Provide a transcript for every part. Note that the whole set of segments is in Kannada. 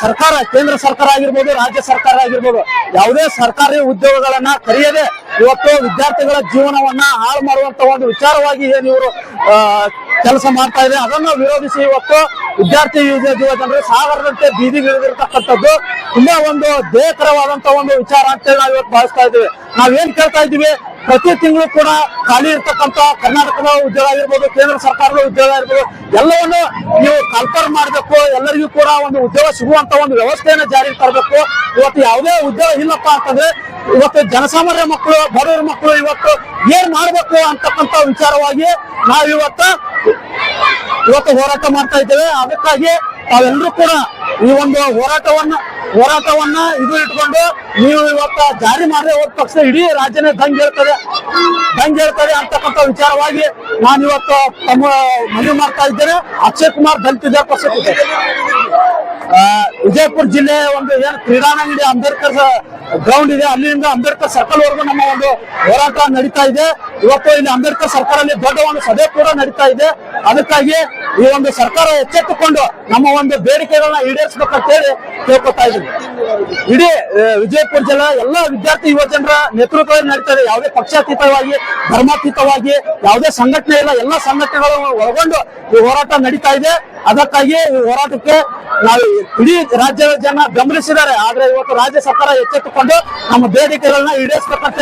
ಸರ್ಕಾರ, ಕೇಂದ್ರ ಸರ್ಕಾರ ಆಗಿರ್ಬೋದು, ರಾಜ್ಯ ಸರ್ಕಾರ ಆಗಿರ್ಬೋದು, ಯಾವುದೇ ಸರ್ಕಾರಿ ಉದ್ಯೋಗಗಳನ್ನ ಕರೆಯದೆ ಇವತ್ತು ವಿದ್ಯಾರ್ಥಿಗಳ ಜೀವನವನ್ನ ಹಾಳು ಮಾಡುವಂತ ಒಂದು ವಿಚಾರವಾಗಿ ಏನು ಇವರು ಕೆಲಸ ಮಾಡ್ತಾ ಇದೆ, ಅದನ್ನು ವಿರೋಧಿಸಿ ಇವತ್ತು ವಿದ್ಯಾರ್ಥಿ ಯುವ ಜನರು ಸಾಗರದಂತೆ ಬೀದಿಗಿಳಿದಿರ್ತಕ್ಕಂಥದ್ದು ತುಂಬಾ ಒಂದು ಧ್ಯೇಯಕರವಾದಂತ ಒಂದು ವಿಚಾರ ಅಂತೇಳಿ ನಾವು ಇವತ್ತು ಭಾವಿಸ್ತಾ ಇದ್ದೀವಿ. ನಾವೇನ್ ಕೇಳ್ತಾ ಇದ್ದೀವಿ, ಪ್ರತಿ ತಿಂಗಳು ಕೂಡ ಖಾಲಿ ಇರ್ತಕ್ಕಂಥ ಕರ್ನಾಟಕದ ಉದ್ಯೋಗ ಆಗಿರ್ಬೋದು, ಕೇಂದ್ರ ಸರ್ಕಾರದ ಉದ್ಯೋಗ ಆಗಿರ್ಬೋದು, ಎಲ್ಲವನ್ನು ನೀವು ಕಲ್ಪರ್ ಮಾಡಬೇಕು, ಎಲ್ಲರಿಗೂ ಕೂಡ ಒಂದು ಉದ್ಯೋಗ ಸಿಗುವಂತ ಒಂದು ವ್ಯವಸ್ಥೆಯನ್ನ ಜಾರಿಗೆ ತರಬೇಕು. ಇವತ್ತು ಯಾವುದೇ ಉದ್ಯೋಗ ಇಲ್ಲಪ್ಪ ಅಂತಂದ್ರೆ ಇವತ್ತು ಜನಸಾಮಾನ್ಯ ಮಕ್ಕಳು, ಬಡವರ ಮಕ್ಕಳು ಇವತ್ತು ಏನ್ ಮಾಡ್ಬೇಕು ಅಂತಕ್ಕಂಥ ವಿಚಾರವಾಗಿ ನಾವಿವತ್ತು ಹೋರಾಟ ಮಾಡ್ತಾ ಇದ್ದೇವೆ. ಅದಕ್ಕಾಗಿ ತಾವೆಲ್ಲರೂ ಕೂಡ ಈ ಒಂದು ಹೋರಾಟವನ್ನ ಇದು ಇಟ್ಕೊಂಡು ನೀವು ಇವತ್ತು ಜಾರಿ ಮಾಡದೆ ಹೋದ ಪಕ್ಷ ಇಡೀ ರಾಜ್ಯನೇ ದಂಗ್ ಹೇಳ್ತದೆ ಅಂತಕ್ಕಂಥ ವಿಚಾರವಾಗಿ ನಾನು ಇವತ್ತು ತಮ್ಮ ಮನವಿ ಮಾಡ್ತಾ ಇದ್ದೇನೆ. ಅಕ್ಷಯ್ ಕುಮಾರ್ ದಲಿತ ವಿಜಯ ಪರಿಷತ್ ವಿಜಯಪುರ ಜಿಲ್ಲೆ ಒಂದು ಏನು ಕ್ರೀಡಾಂಗಣ ಅಂಬೇಡ್ಕರ್ ಗ್ರೌಂಡ್ ಇದೆ, ಅಲ್ಲಿಂದ ಅಂಬೇಡ್ಕರ್ ಸರ್ಕಲ್ ವರೆಗೂ ನಮ್ಮ ಒಂದು ಹೋರಾಟ ನಡೀತಾ ಇದೆ. ಇವತ್ತು ಇಲ್ಲಿ ಅಂಬೇಡ್ಕರ್ ಸರ್ಕಲ್ ಅಲ್ಲಿ ದೊಡ್ಡ ಒಂದು ಸಭೆ ಕೂಡ ನಡೀತಾ ಇದೆ. ಅದಕ್ಕಾಗಿ ಈ ಒಂದು ಸರ್ಕಾರ ಎಚ್ಚೆತ್ತುಕೊಂಡು ನಮ್ಮ ಒಂದು ಬೇಡಿಕೆಗಳನ್ನ ಈಡೇರಿಸಬೇಕಂತ ಹೇಳಿ ಕೇಳ್ಕೊತಾ ಇದ್ದೀವಿ. ಇಡೀ ವಿಜಯಪುರ ಜಿಲ್ಲೆ ಎಲ್ಲ ವಿದ್ಯಾರ್ಥಿ ಯುವ ಜನರ ನೇತೃತ್ವದಲ್ಲಿ ನಡೀತಾ ಇದೆ. ಯಾವುದೇ ಪಕ್ಷಾತೀತವಾಗಿ, ಧರ್ಮಾತೀತವಾಗಿ ಯಾವುದೇ ಸಂಘಟನೆ ಇಲ್ಲ, ಎಲ್ಲ ಸಂಘಟನೆಗಳು ಒಳಗೊಂಡು ಈ ಹೋರಾಟ ನಡೀತಾ ಇದೆ. ಅದಕ್ಕಾಗಿ ಈ ಹೋರಾಟಕ್ಕೆ ನಾವು ಇಡೀ ರಾಜ್ಯದ ಜನ ಬೆಂಬಲಿಸಿದ್ದಾರೆ. ಆದ್ರೆ ಇವತ್ತು ರಾಜ್ಯ ಸರ್ಕಾರ ಎಚ್ಚೆತ್ತುಕೊಂಡು ನಮ್ಮ ಬೇಡಿಕೆಗಳನ್ನ ಈಡೇರಿಸಬೇಕಂತ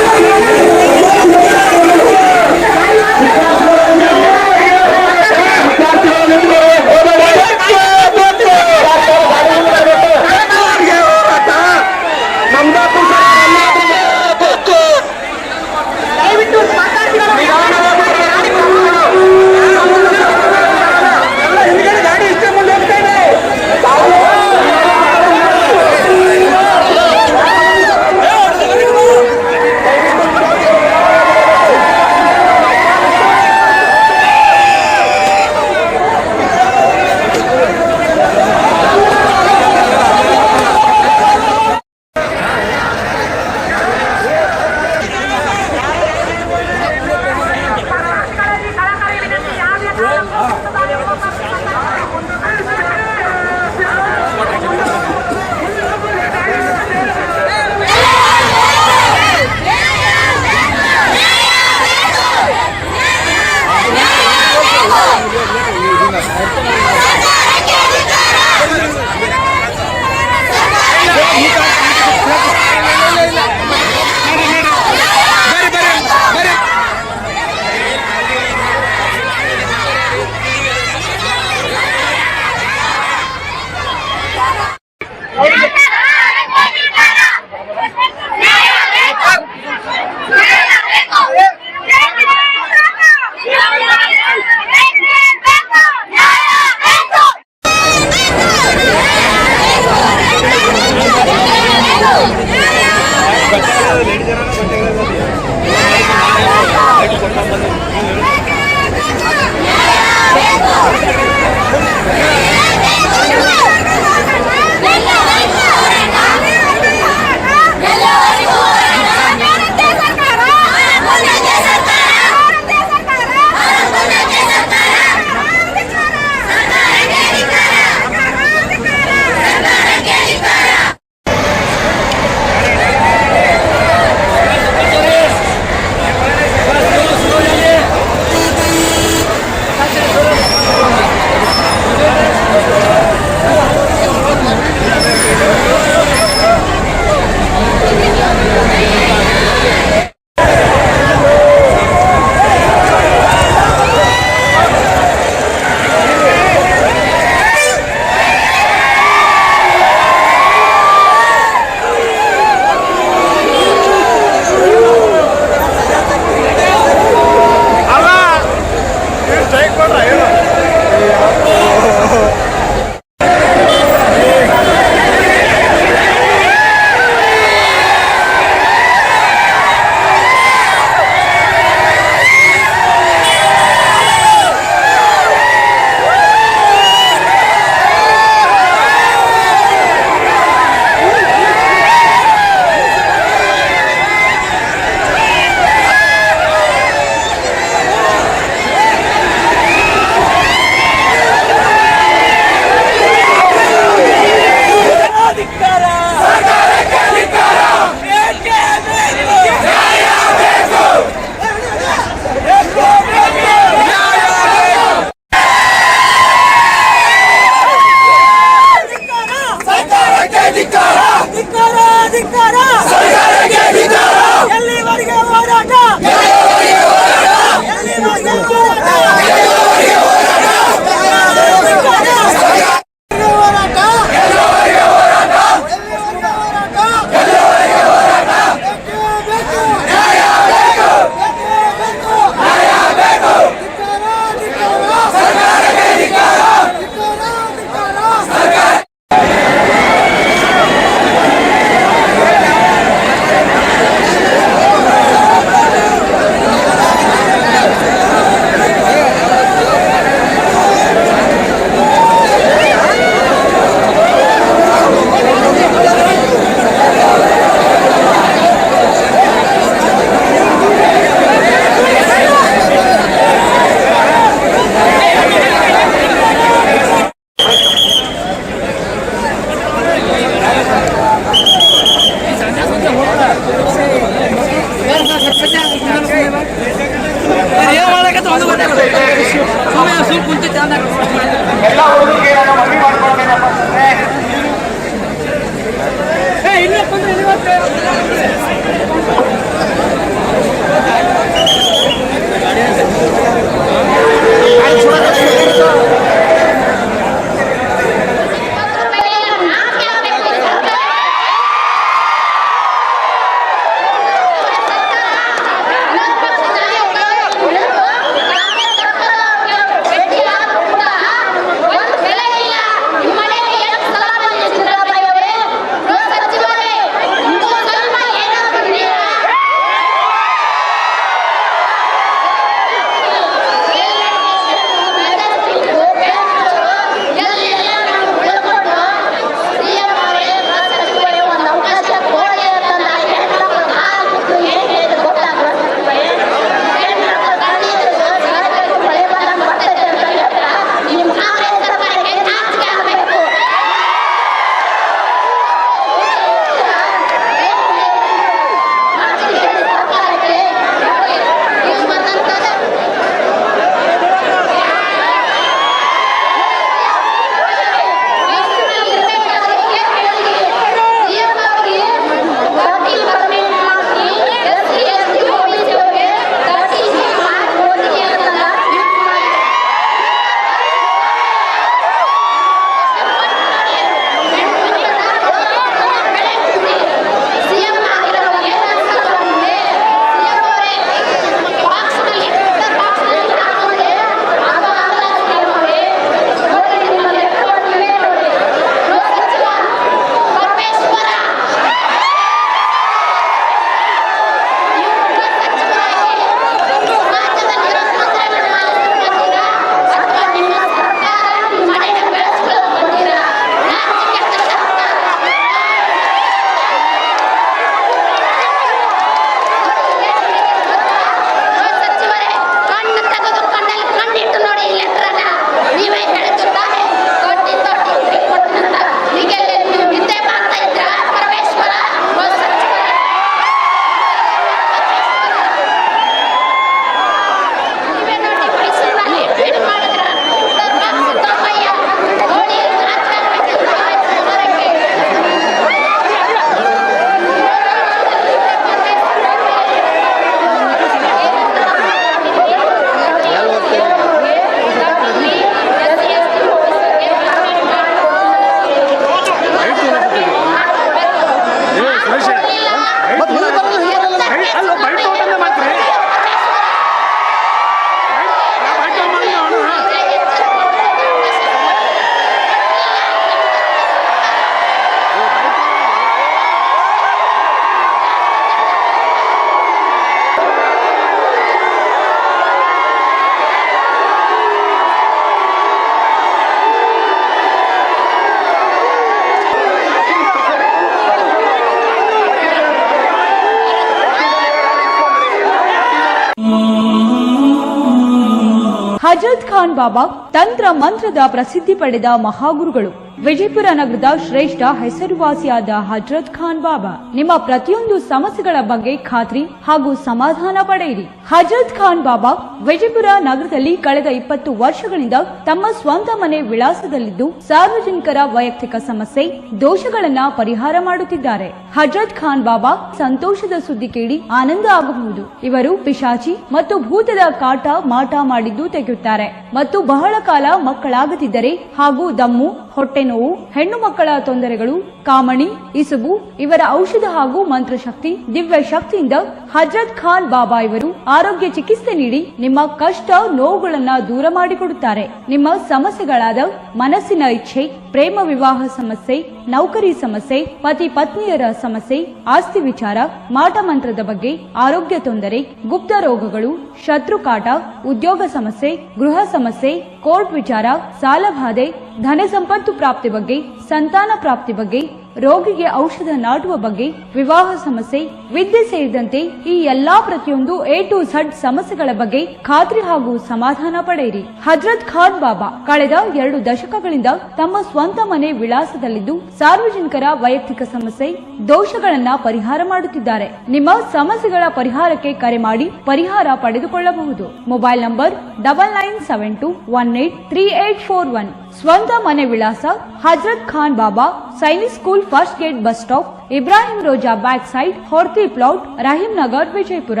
ಹಜರತ್ ಖಾನ್ ಬಾಬಾ ತಂತ್ರ ಮಂತ್ರದ ಪ್ರಸಿದ್ಧಿ ಪಡೆದ ಮಹಾಗುರುಗಳು. ವಿಜಯಪುರ ನಗರದ ಶ್ರೇಷ್ಠ ಹೆಸರುವಾಸಿಯಾದ ಹಜರತ್ ಖಾನ್ ಬಾಬಾ ನಿಮ್ಮ ಪ್ರತಿಯೊಂದು ಸಮಸ್ಯೆಗಳ ಬಗ್ಗೆ ಖಾತ್ರಿ ಹಾಗೂ ಸಮಾಧಾನ ಪಡೆಯಿರಿ. ಹಜರತ್ ಖಾನ್ ಬಾಬಾ ವಿಜಯಪುರ ನಗರದಲ್ಲಿ ಕಳೆದ 20 ವರ್ಷಗಳಿಂದ ತಮ್ಮ ಸ್ವಂತ ಮನೆ ವಿಳಾಸದಲ್ಲಿದ್ದು ಸಾರ್ವಜನಿಕರ ವೈಯಕ್ತಿಕ ಸಮಸ್ಯೆ ದೋಷಗಳನ್ನ ಪರಿಹಾರ ಮಾಡುತ್ತಿದ್ದಾರೆ. ಹಜರತ್ ಖಾನ್ ಬಾಬಾ ಸಂತೋಷದ ಸುದ್ದಿ ಕೇಳಿ ಆನಂದ ಆಗಬಹುದು. ಇವರು ಪಿಶಾಚಿ ಮತ್ತು ಭೂತದ ಕಾಟ ಮಾಟ ಮಾಡಿದ್ದು ತೆಗೆಯುತ್ತಾರೆ ಮತ್ತು ಬಹಳ ಕಾಲ ಮಕ್ಕಳಾಗದಿದ್ದರೆ ಹಾಗೂ ದಮ್ಮು, ಹೊಟ್ಟೆ ನೋವು, ಹೆಣ್ಣು ಮಕ್ಕಳ ತೊಂದರೆಗಳು, ಕಾಮಣಿ, ಇಸುಬು ಇವರ ಔಷಧ ಹಾಗೂ ಮಂತ್ರಶಕ್ತಿ ದಿವ್ಯ ಶಕ್ತಿಯಿಂದ ಹಜರತ್ ಖಾನ್ ಬಾಬಾ ಇವರು ಆರೋಗ್ಯ ಚಿಕಿತ್ಸೆ ನೀಡಿ ನಿಮ್ಮ ಕಷ್ಟ ನೋವುಗಳನ್ನ ದೂರ ಮಾಡಿಕೊಡುತ್ತಾರೆ. ನಿಮ್ಮ ಸಮಸ್ಯೆಗಳಾದ ಮನಸ್ಸಿನ ಇಚ್ಛೆ, ಪ್ರೇಮ ವಿವಾಹ ಸಮಸ್ಯೆ, ನೌಕರಿ ಸಮಸ್ಯೆ, ಪತಿ ಪತ್ನಿಯರ ಸಮಸ್ಯೆ, ಆಸ್ತಿ ವಿಚಾರ, ಮಾಟ ಮಂತ್ರದ ಬಗ್ಗೆ, ಆರೋಗ್ಯ ತೊಂದರೆ, ಗುಪ್ತ ರೋಗಗಳು, ಶತ್ರುಕಾಟ, ಉದ್ಯೋಗ ಸಮಸ್ಯೆ, ಗೃಹ ಸಮಸ್ಯೆ, ಕೋರ್ಟ್ ವಿಚಾರ, ಸಾಲಬಾಧೆ, ಧನ ಸಂಪತ್ತು ಪ್ರಾಪ್ತಿ ಬಗ್ಗೆ, ಸಂತಾನ ಪ್ರಾಪ್ತಿ ಬಗ್ಗೆ, ರೋಗಿಗೆ ಔಷಧ ನಾಟುವ ಬಗ್ಗೆ, ವಿವಾಹ ಸಮಸ್ಯೆ, ವಿದ್ಯೆ ಸೇರಿದಂತೆ ಈ ಎಲ್ಲಾ ಪ್ರತಿಯೊಂದು A to Z ಸಮಸ್ಯೆಗಳ ಬಗ್ಗೆ ಖಾತ್ರಿ ಹಾಗೂ ಸಮಾಧಾನ ಪಡೆಯಿರಿ. ಹಜರತ್ ಖಾನ್ ಬಾಬಾ ಕಳೆದ 2 ದಶಕಗಳಿಂದ ತಮ್ಮ ಸ್ವಂತ ಮನೆ ವಿಳಾಸದಲ್ಲಿದ್ದು ಸಾರ್ವಜನಿಕರ ವೈಯಕ್ತಿಕ ಸಮಸ್ಯೆ ದೋಷಗಳನ್ನ ಪರಿಹಾರ ಮಾಡುತ್ತಿದ್ದಾರೆ. ನಿಮ್ಮ ಸಮಸ್ಯೆಗಳ ಪರಿಹಾರಕ್ಕೆ ಕರೆ ಮಾಡಿ ಪರಿಹಾರ ಪಡೆದುಕೊಳ್ಳಬಹುದು. Mobile number 9972183841. ಸ್ವಂತ ಮನೆ ವಿಳಾಸ Hazrat Khan Baba Sainik school first gate bus stop, Ibrahim Roza back side, Horti plot, Rahim Nagar, Vijayapura.